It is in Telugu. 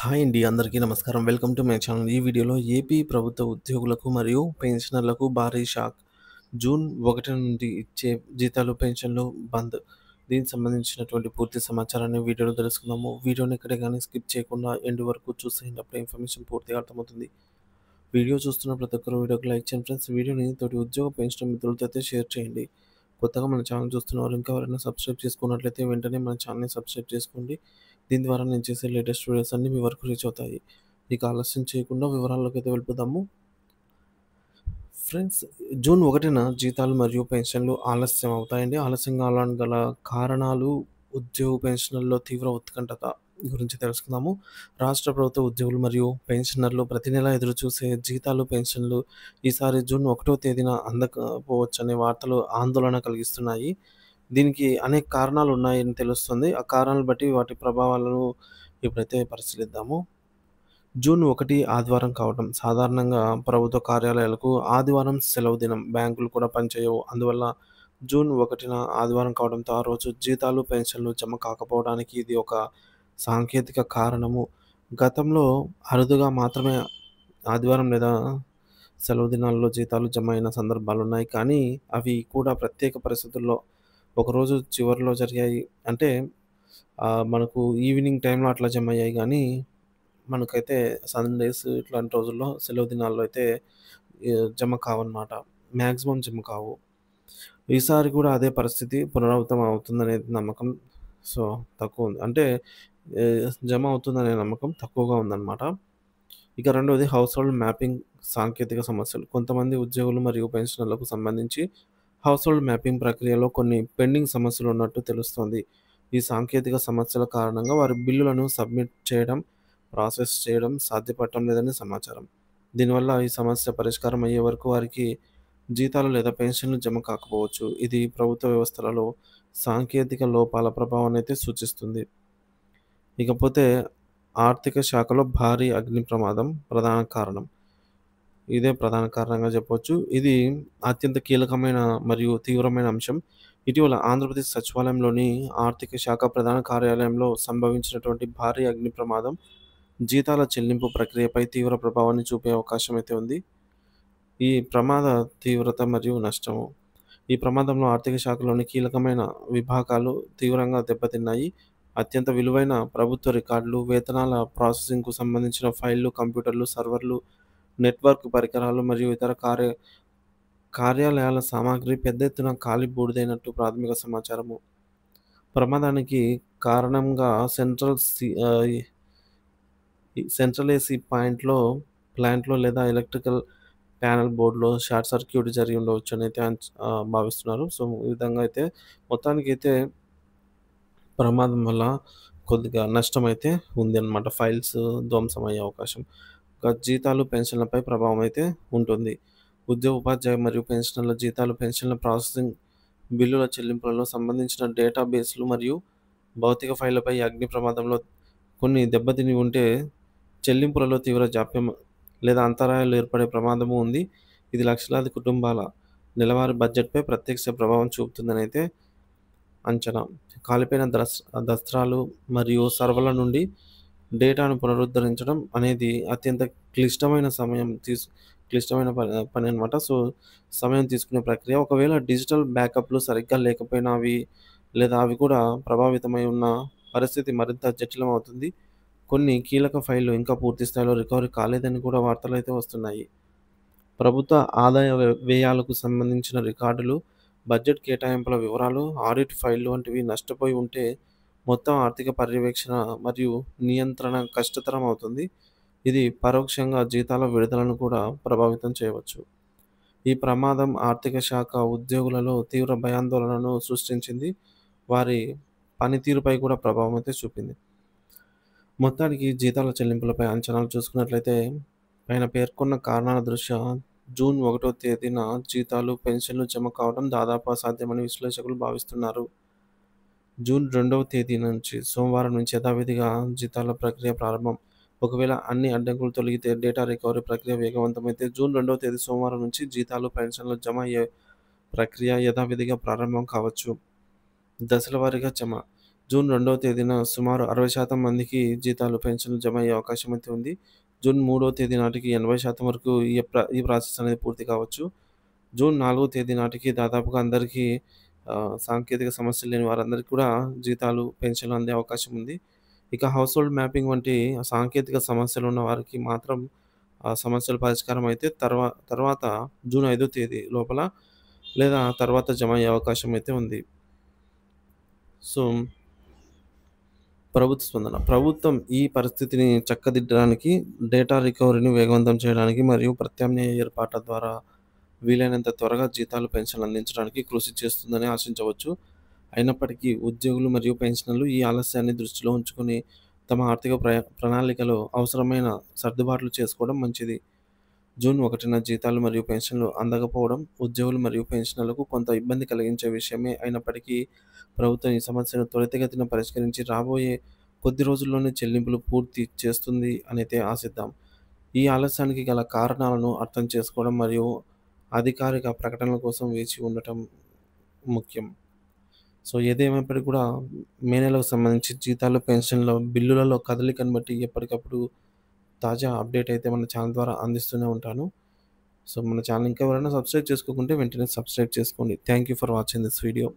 హాయ్ అండి. అందరికీ నమస్కారం. Welcome to my channel. ఈ వీడియోలో ఏపీ ప్రభుత్వ ఉద్యోగులకు మరియు పెన్షనర్లకు భారీ షాక్. జూన్ 1 నుండి ఇచ్చే జీతాలు, పెన్షన్లు బంద్. దీనికి సంబంధించినటువంటి పూర్తి సమాచారాన్ని వీడియోలో తెలుసుకుందాము. వీడియోని ఎక్కడ గాని స్కిప్ చేయకుండా ఎండ్ వరకు చూసేయండి. అప్పుడే ఇన్ఫర్మేషన్ పూర్తిగా అర్థమవుతుంది. వీడియో చూస్తున్న ప్రతి ఒక్కరు వీడియోకి లైక్ చేయండి ఫ్రెండ్స్. వీడియోని తోటి ఉద్యోగ పెన్షన్ మిత్రులతో అయితే షేర్ చేయండి. కొత్తగా మన ఛానల్ చూస్తున్నవారు ఇంకా ఎవరైనా సబ్స్క్రైబ్ చేసుకున్నట్లయితే వెంటనే మన ఛానల్‌ని సబ్స్క్రైబ్ చేసుకోండి. దీని ద్వారా నేను చేసే లేటెస్ట్ వీడియోస్ అన్నీ మీ వరకు రీచ్ అవుతాయి. ఇక ఆలస్యం చేయకుండా వివరాల్లోకైతే వెళ్ళిపోదాము. ఫ్రెండ్స్, జూన్ 1న జీతాలు మరియు పెన్షన్లు ఆలస్యం అవుతాయండి. ఆలస్యం కావడానికి గల కారణాలు ఉద్యోగ పెన్షనర్‌లో తీవ్ర ఉత్కంఠత గురించి తెలుసుకుందాము. రాష్ట్ర ప్రభుత్వ ఉద్యోగులు మరియు పెన్షనర్లు ప్రతి నెల ఎదురుచూసే జీతాలు, పెన్షన్లు ఈసారి జూన్ 1వ తేదీన అందకపోవచ్చనే వార్తలు ఆందోళన కలిగిస్తున్నాయి. దీనికి అనేక కారణాలు ఉన్నాయని తెలుస్తుంది. ఆ కారణాలను బట్టి వాటి ప్రభావాలను ఇప్పుడైతే పరిశీలిద్దాము. జూన్ 1 ఆదివారం కావడం. సాధారణంగా ప్రభుత్వ కార్యాలయాలకు ఆదివారం సెలవు దినం. బ్యాంకులు కూడా పనిచేయవు. అందువల్ల జూన్ 1న ఆదివారం కావడంతో ఆ రోజు జీతాలు, పెన్షన్లు జమ కాకపోవడానికి ఇది ఒక సాంకేతిక కారణము. గతంలో అరుదుగా మాత్రమే ఆదివారం లేదా సెలవు దినాల్లో జీతాలు జమ అయిన సందర్భాలున్నాయి. కానీ అవి కూడా ప్రత్యేక పరిస్థితుల్లో ఒకరోజు చివరిలో జరిగాయి. అంటే మనకు ఈవినింగ్ టైంలో అట్లా జమ అయ్యాయి గానీ, మనకైతే సండేస్ ఇట్లాంటి రోజుల్లో సెలవు దినాల్లో అయితే జమ కావన్నమాట. మాక్సిమం జమ కావు. ఈసారి కూడా అదే పరిస్థితి పునరావృతం అవుతుందనేది నమ్మకం సో, తక్కువుంది. అంటే జమ అవుతుందనే నమ్మకం తక్కువగా ఉందన్నమాట. ఇక రెండోది హౌస్ హోల్డ్ మ్యాపింగ్ సాంకేతిక సమస్యలు. కొంతమంది ఉద్యోగులు మరియు పెన్షనర్లకు సంబంధించి హౌస్ హోల్డ్ మ్యాపింగ్ ప్రక్రియలో కొన్ని పెండింగ్ సమస్యలు ఉన్నట్టు తెలుస్తోంది. ఈ సాంకేతిక సమస్యల కారణంగా వారి బిల్లులను సబ్మిట్ చేయడం, ప్రాసెస్ చేయడం సాధ్యపడటం లేదని సమాచారం. దీనివల్ల ఈ సమస్య పరిష్కారం అయ్యే వరకు వారికి జీతాలు లేదా పెన్షన్లు జమ కాకపోవచ్చు. ఇది ప్రభుత్వ వ్యవస్థలలో సాంకేతిక లోపాల ప్రభావాన్నయితే సూచిస్తుంది. ఇకపోతే ఆర్థిక శాఖలో భారీ అగ్ని ప్రమాదం ప్రధాన కారణం. ఇదే ప్రధాన కారణంగా చెప్పొచ్చు. ఇది అత్యంత కీలకమైన మరియు తీవ్రమైన అంశం. ఇటీవల ఆంధ్రప్రదేశ్ సచివాలయంలోని ఆర్థిక శాఖ ప్రధాన కార్యాలయంలో సంభవించినటువంటి భారీ అగ్ని ప్రమాదం జీతాల చెల్లింపు ప్రక్రియపై తీవ్ర ప్రభావాన్ని చూపే అవకాశం అయితే ఉంది. ఈ ప్రమాద తీవ్రత మరియు నష్టము. ఈ ప్రమాదంలో ఆర్థిక శాఖలోని కీలకమైన విభాగాలు తీవ్రంగా దెబ్బతిన్నాయి. అత్యంత విలువైన ప్రభుత్వ రికార్డులు, వేతనాల ప్రాసెసింగ్‌కు సంబంధించిన ఫైళ్లు, కంప్యూటర్లు, సర్వర్లు, నెట్వర్క్ పరికరాలు మరియు ఇతర కార్యాలయాల సామాగ్రి పెద్ద ఎత్తున కాలి బూడిదైనట్టు ప్రాథమిక సమాచారము. ప్రమాదానికి కారణంగా సెంట్రల్ ఏసీ ప్లాంట్‌లో లేదా ఎలక్ట్రికల్ ప్యానెల్ బోర్డ్‌లో షార్ట్ సర్క్యూట్ జరిగి ఉండవచ్చనైతే భావిస్తున్నారు. సో, ఈ విధంగా అయితే మొత్తానికైతే ప్రమాదం వల్ల కొద్దిగా నష్టమైతే ఉందన్నమాట. ఫైల్స్ ధ్వంసమయ్యే అవకాశం. ఇంకా జీతాలు, పెన్షన్లపై ప్రభావం అయితే ఉంటుంది. ఉద్యోగ, ఉపాధ్యాయ మరియు పెన్షనర్ల జీతాలు, పెన్షన్ల ప్రాసెసింగ్, బిల్లుల చెల్లింపులలో సంబంధించిన డేటాబేస్‌లు మరియు భౌతిక ఫైళ్లపై ఈ అగ్ని ప్రమాదంలో కొన్ని దెబ్బతిని ఉంటే చెల్లింపులలో తీవ్ర జాప్యం లేదా అంతరాయాలు ఏర్పడే ప్రమాదము ఉంది. ఇది లక్షలాది కుటుంబాల నెలవారీ బడ్జెట్‌పై ప్రత్యక్ష ప్రభావం చూపుతుందనైతే అంచనా. కాలిపోయిన దస్త్రాలు మరియు సర్వర్ల నుండి డేటాను పునరుద్ధరించడం అనేది అత్యంత క్లిష్టమైన పని అనమాట. సో, సమయం తీసుకునే ప్రక్రియ. ఒకవేళ డిజిటల్ బ్యాకప్‌లు సరిగ్గా లేకపోయినా అవి కూడా ప్రభావితమై ఉన్న పరిస్థితి మరింత జటిలమవుతుంది. కొన్ని కీలక ఫైల్‌లు ఇంకా పూర్తి స్థాయిలో రికవరీ కాలేదని కూడా వార్తలైతే వస్తున్నాయి. ప్రభుత్వ ఆదాయ వ్యయాలకు సంబంధించిన రికార్డులు, బడ్జెట్ కేటాయింపుల వివరాలు, ఆడిట్ ఫైల్‌లు వంటివి నష్టపోయి ఉంటే మొత్తం ఆర్థిక పర్యవేక్షణ మరియు నియంత్రణ కష్టతరం అవుతుంది. ఇది పరోక్షంగా జీతాల విడుదలను కూడా ప్రభావితం చేయవచ్చు. ఈ ప్రమాదం ఆర్థిక శాఖ ఉద్యోగులలో తీవ్ర భయాందోళనను సృష్టించింది. వారి పనితీరుపై కూడా ప్రభావం అయితే చూపింది. మొత్తానికి జీతాల చెల్లింపులపై అంచనాలు చూసుకున్నట్లయితే పైన పేర్కొన్న కారణాల దృష్ట్యా జూన్ 1వ తేదీన జీతాలు, పెన్షన్లు జమ కావడం దాదాపు అసాధ్యమని విశ్లేషకులు భావిస్తున్నారు. జూన్ 2వ తేదీ నుంచి సోమవారం నుంచి యథావిధిగా జీతాల ప్రక్రియ ప్రారంభం. ఒకవేళ అన్ని అడ్డంకులు తొలగితే డేటా రికవరీ ప్రక్రియ వేగవంతమైతే జూన్ 2వ తేదీ సోమవారం నుంచి జీతాలు, పెన్షన్లు జమ అయ్యే ప్రక్రియ యథావిధిగా ప్రారంభం కావచ్చు. దశల వారీగా జమ. జూన్ 2వ తేదీన సుమారు 60% మందికి జీతాలు, పెన్షన్లు జమ అయ్యే అవకాశం అయితే ఉంది. జూన్ 3వ తేదీ నాటికి 80% వరకు ఈ ప్రాసెస్ అనేది పూర్తి కావచ్చు. జూన్ 4వ తేదీ నాటికి దాదాపుగా అందరికీ సాంకేతిక సమస్యలు లేని వారందరికీ కూడా జీతాలు, పెన్షన్లు అందే అవకాశం ఉంది. ఇక హౌస్ హోల్డ్ మ్యాపింగ్ వంటి సాంకేతిక సమస్యలున్న వారికి మాత్రం ఆ సమస్యల పరిష్కారం అయితే తర్వాత జూన్ 5వ తేదీ లోపల లేదా తర్వాత జమ అయ్యే అవకాశం అయితే ఉంది. సో, ప్రభుత్వ స్పందన. ప్రభుత్వం ఈ పరిస్థితిని చక్కదిద్దడానికి, డేటా రికవరీని వేగవంతం చేయడానికి మరియు ప్రత్యామ్నాయ ఏర్పాట్ల ద్వారా వీలైనంత త్వరగా జీతాలు, పెన్షన్లు అందించడానికి కృషి చేస్తుందని ఆశించవచ్చు. అయినప్పటికీ ఉద్యోగులు మరియు పెన్షనర్లు ఈ ఆలస్యాన్ని దృష్టిలో ఉంచుకొని తమ ఆర్థిక ప్రణాళికలో అవసరమైన సర్దుబాట్లు చేసుకోవడం మంచిది. జూన్ 1న జీతాలు మరియు పెన్షన్లు అందకపోవడం ఉద్యోగులు మరియు పెన్షనర్లకు కొంత ఇబ్బంది కలిగించే విషయమే అయినప్పటికీ ప్రభుత్వం ఈ సమస్యను త్వరితగతిన పరిష్కరించి రాబోయే కొద్ది రోజుల్లోనే చెల్లింపులు పూర్తి చేస్తుంది అనైతే ఆశిద్దాం. ఈ ఆలస్యానికి గల కారణాలను అర్థం చేసుకోవడం మరియు అధికారిక ప్రకటనల కోసం వేచి ఉండటం ముఖ్యం. సో, ఏదేమైనప్పటికీ కూడా మే నెలకు సంబంధించి జీతాలు, పెన్షన్ల బిల్లులలో కదలికను బట్టి ఎప్పటికప్పుడు తాజా అప్డేట్ అయితే మన ఛానల్ ద్వారా అందిస్తూనే ఉంటాను. సో, మన ఛానల్ ఇంకా ఎవరైనా సబ్స్క్రైబ్ చేసుకోకుంటే వెంటనే సబ్స్క్రైబ్ చేసుకోండి. Thank you for watching this video.